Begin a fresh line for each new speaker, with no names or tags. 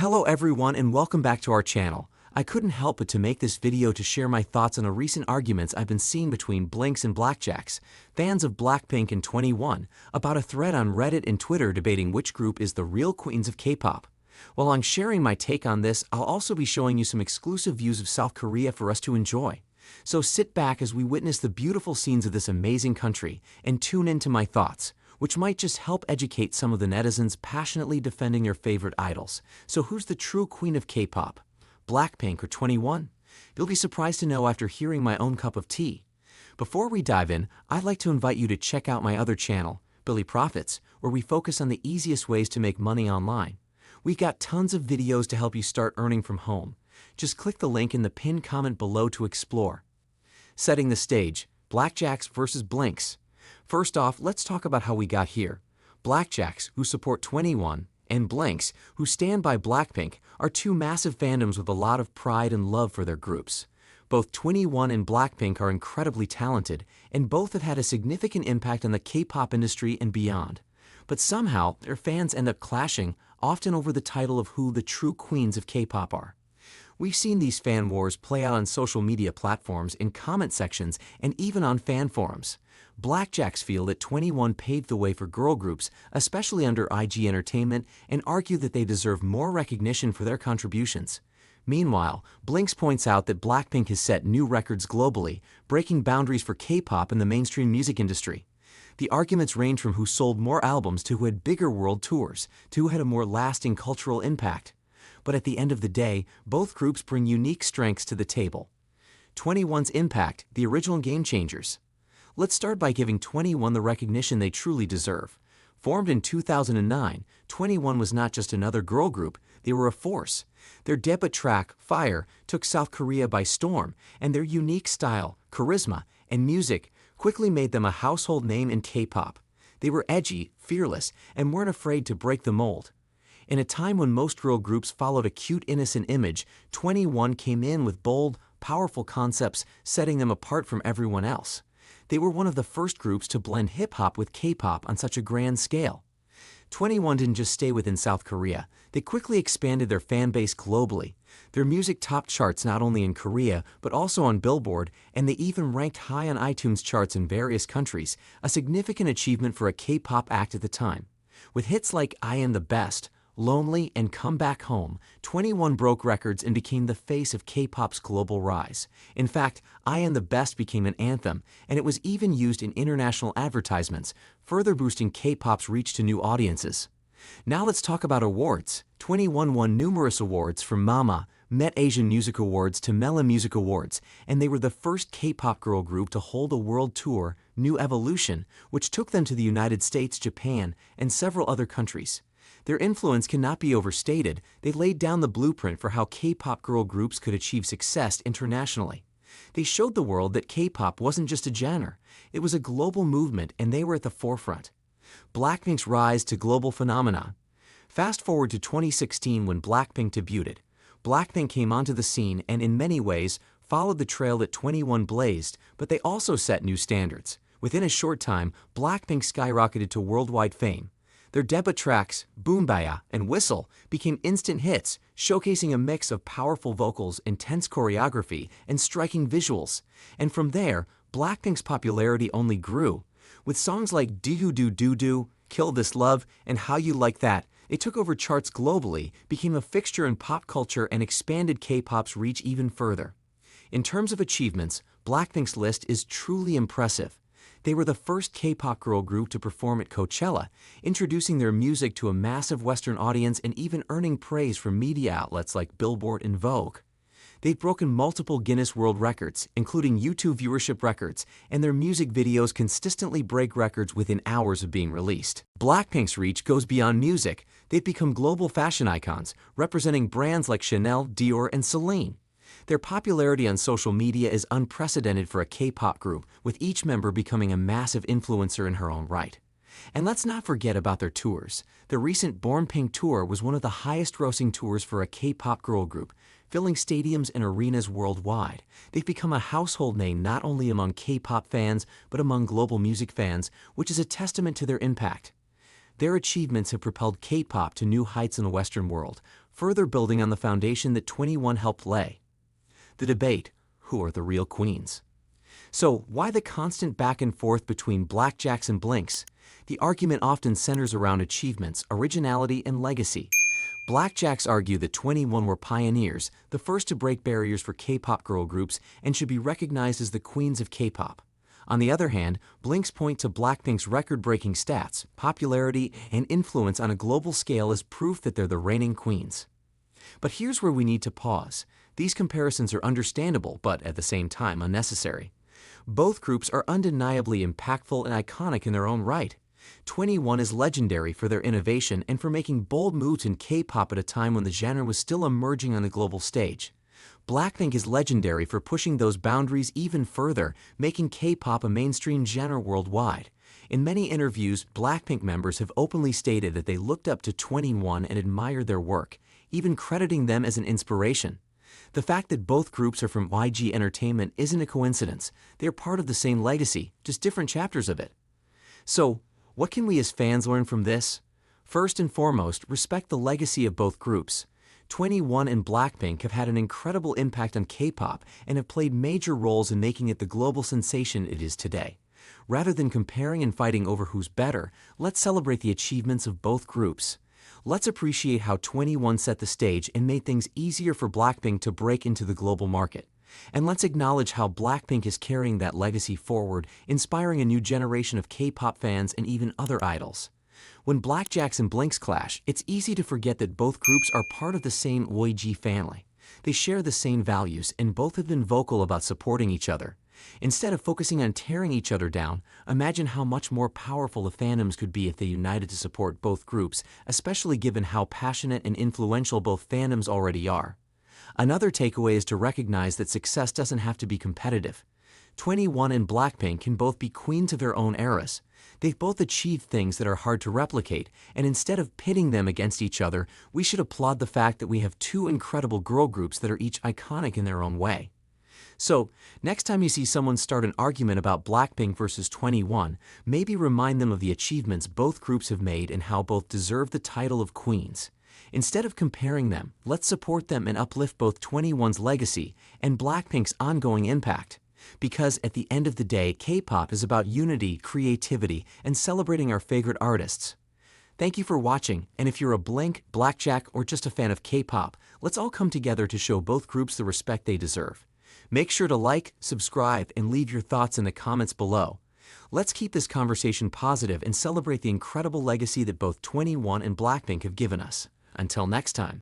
Hello everyone and welcome back to our channel. I couldn't help but to make this video to share my thoughts on the recent arguments I've been seeing between BLINKS and BLACKJACKS, fans of BLACKPINK and 2NE1, about a thread on Reddit and Twitter debating which group is the real queens of K-pop. While I'm sharing my take on this, I'll also be showing you some exclusive views of South Korea for us to enjoy. So sit back as we witness the beautiful scenes of this amazing country and tune into my thoughts, which might just help educate some of the netizens passionately defending their favorite idols. So who's the true queen of K-pop? BLACKPINK or 2NE1? You'll be surprised to know after hearing my own cup of tea. Before we dive in, I'd like to invite you to check out my other channel, Billy Profits, where we focus on the easiest ways to make money online. We've got tons of videos to help you start earning from home. Just click the link in the pinned comment below to explore. Setting the stage, BLACKJACKS versus BLINKS. First off, let's talk about how we got here. BLACKJACKS, who support 2NE1, and BLINKS, who stand by BLACKPINK, are two massive fandoms with a lot of pride and love for their groups. Both 2NE1 and BLACKPINK are incredibly talented, and both have had a significant impact on the K-pop industry and beyond. But somehow, their fans end up clashing, often over the title of who the true queens of K-pop are. We've seen these fan wars play out on social media platforms, in comment sections, and even on fan forums. BLACKJACKS feel that 2NE1 paved the way for girl groups, especially under IG Entertainment, and argue that they deserve more recognition for their contributions. Meanwhile, BLINKS points out that BLACKPINK has set new records globally, breaking boundaries for K-pop in the mainstream music industry. The arguments range from who sold more albums to who had bigger world tours, to who had a more lasting cultural impact. But at the end of the day, both groups bring unique strengths to the table. 2NE1's impact, the original game changers. Let's start by giving 2NE1 the recognition they truly deserve. Formed in 2009, 2NE1 was not just another girl group, they were a force. Their debut track, Fire, took South Korea by storm, and their unique style, charisma, and music quickly made them a household name in K-pop. They were edgy, fearless, and weren't afraid to break the mold. In a time when most girl groups followed a cute, innocent image, 2NE1 came in with bold, powerful concepts, setting them apart from everyone else. They were one of the first groups to blend hip-hop with K-pop on such a grand scale. 2NE1 didn't just stay within South Korea, they quickly expanded their fan base globally. Their music topped charts not only in Korea, but also on Billboard, and they even ranked high on iTunes charts in various countries, a significant achievement for a K-pop act at the time. With hits like I Am the Best, Lonely, and Come Back Home, 2NE1 broke records and became the face of K-pop's global rise. In fact, I Am the Best became an anthem, and it was even used in international advertisements, further boosting K-pop's reach to new audiences. Now let's talk about awards. 2NE1 won numerous awards from MAMA, Met Asian Music Awards to Melon Music Awards, and they were the first K-pop girl group to hold a world tour, New Evolution, which took them to the United States, Japan, and several other countries. Their influence cannot be overstated. They laid down the blueprint for how K-pop girl groups could achieve success internationally. They showed the world that K-pop wasn't just a genre, it was a global movement, and they were at the forefront. BLACKPINK's rise to global phenomenon. Fast forward to 2016 when BLACKPINK debuted. BLACKPINK came onto the scene and in many ways followed the trail that 2NE1 blazed, but they also set new standards. Within a short time, BLACKPINK skyrocketed to worldwide fame. Their debut tracks, Boom Baya and Whistle, became instant hits, showcasing a mix of powerful vocals, intense choreography, and striking visuals. And from there, BLACKPINK's popularity only grew. With songs like Do Do Do Do, Kill This Love, and How You Like That, they took over charts globally, became a fixture in pop culture, and expanded K-pop's reach even further. In terms of achievements, BLACKPINK's list is truly impressive. They were the first K-pop girl group to perform at Coachella, introducing their music to a massive Western audience and even earning praise from media outlets like Billboard and Vogue. They've broken multiple Guinness World Records, including YouTube viewership records, and their music videos consistently break records within hours of being released. BLACKPINK's reach goes beyond music. They've become global fashion icons, representing brands like Chanel, Dior, and Celine. Their popularity on social media is unprecedented for a K-pop group, with each member becoming a massive influencer in her own right. And let's not forget about their tours. The recent Born Pink tour was one of the highest-grossing tours for a K-pop girl group, filling stadiums and arenas worldwide. They've become a household name not only among K-pop fans, but among global music fans, which is a testament to their impact. Their achievements have propelled K-pop to new heights in the Western world, further building on the foundation that 2NE1 helped lay. The debate: who are the real queens? So, why the constant back and forth between BLACKJACKS and BLINKS? The argument often centers around achievements, originality, and legacy. BLACKJACKS argue that 2NE1 were pioneers, the first to break barriers for K-pop girl groups, and should be recognized as the queens of K-pop. On the other hand, BLINKS point to BLACKPINK's record-breaking stats, popularity, and influence on a global scale as proof that they're the reigning queens. But here's where we need to pause. These comparisons are understandable, but at the same time unnecessary. Both groups are undeniably impactful and iconic in their own right. 2NE1 is legendary for their innovation and for making bold moves in K-pop at a time when the genre was still emerging on the global stage. BLACKPINK is legendary for pushing those boundaries even further, making K-pop a mainstream genre worldwide. In many interviews, BLACKPINK members have openly stated that they looked up to 2NE1 and admired their work, even crediting them as an inspiration. The fact that both groups are from YG Entertainment isn't a coincidence. They are part of the same legacy, just different chapters of it. So, what can we as fans learn from this? First and foremost, respect the legacy of both groups. 2NE1 and BLACKPINK have had an incredible impact on K-pop and have played major roles in making it the global sensation it is today. Rather than comparing and fighting over who's better, let's celebrate the achievements of both groups. Let's appreciate how 2NE1 set the stage and made things easier for BLACKPINK to break into the global market. And let's acknowledge how BLACKPINK is carrying that legacy forward, inspiring a new generation of K-pop fans and even other idols. When BLACKJACKS and BLINKS clash, it's easy to forget that both groups are part of the same YG family. They share the same values, and both have been vocal about supporting each other. Instead of focusing on tearing each other down, imagine how much more powerful the fandoms could be if they united to support both groups, especially given how passionate and influential both fandoms already are. Another takeaway is to recognize that success doesn't have to be competitive. 2NE1 and BLACKPINK can both be queens of their own eras. They've both achieved things that are hard to replicate, and instead of pitting them against each other, we should applaud the fact that we have two incredible girl groups that are each iconic in their own way. So, next time you see someone start an argument about BLACKPINK versus 2NE1, maybe remind them of the achievements both groups have made and how both deserve the title of queens. Instead of comparing them, let's support them and uplift both 2NE1's legacy and BLACKPINK's ongoing impact. Because at the end of the day, K-pop is about unity, creativity, and celebrating our favorite artists. Thank you for watching, and if you're a Blink, BLACKJACK, or just a fan of K-pop, let's all come together to show both groups the respect they deserve. Make sure to like, subscribe, and leave your thoughts in the comments below. Let's keep this conversation positive and celebrate the incredible legacy that both 2NE1 and BLACKPINK have given us. Until next time.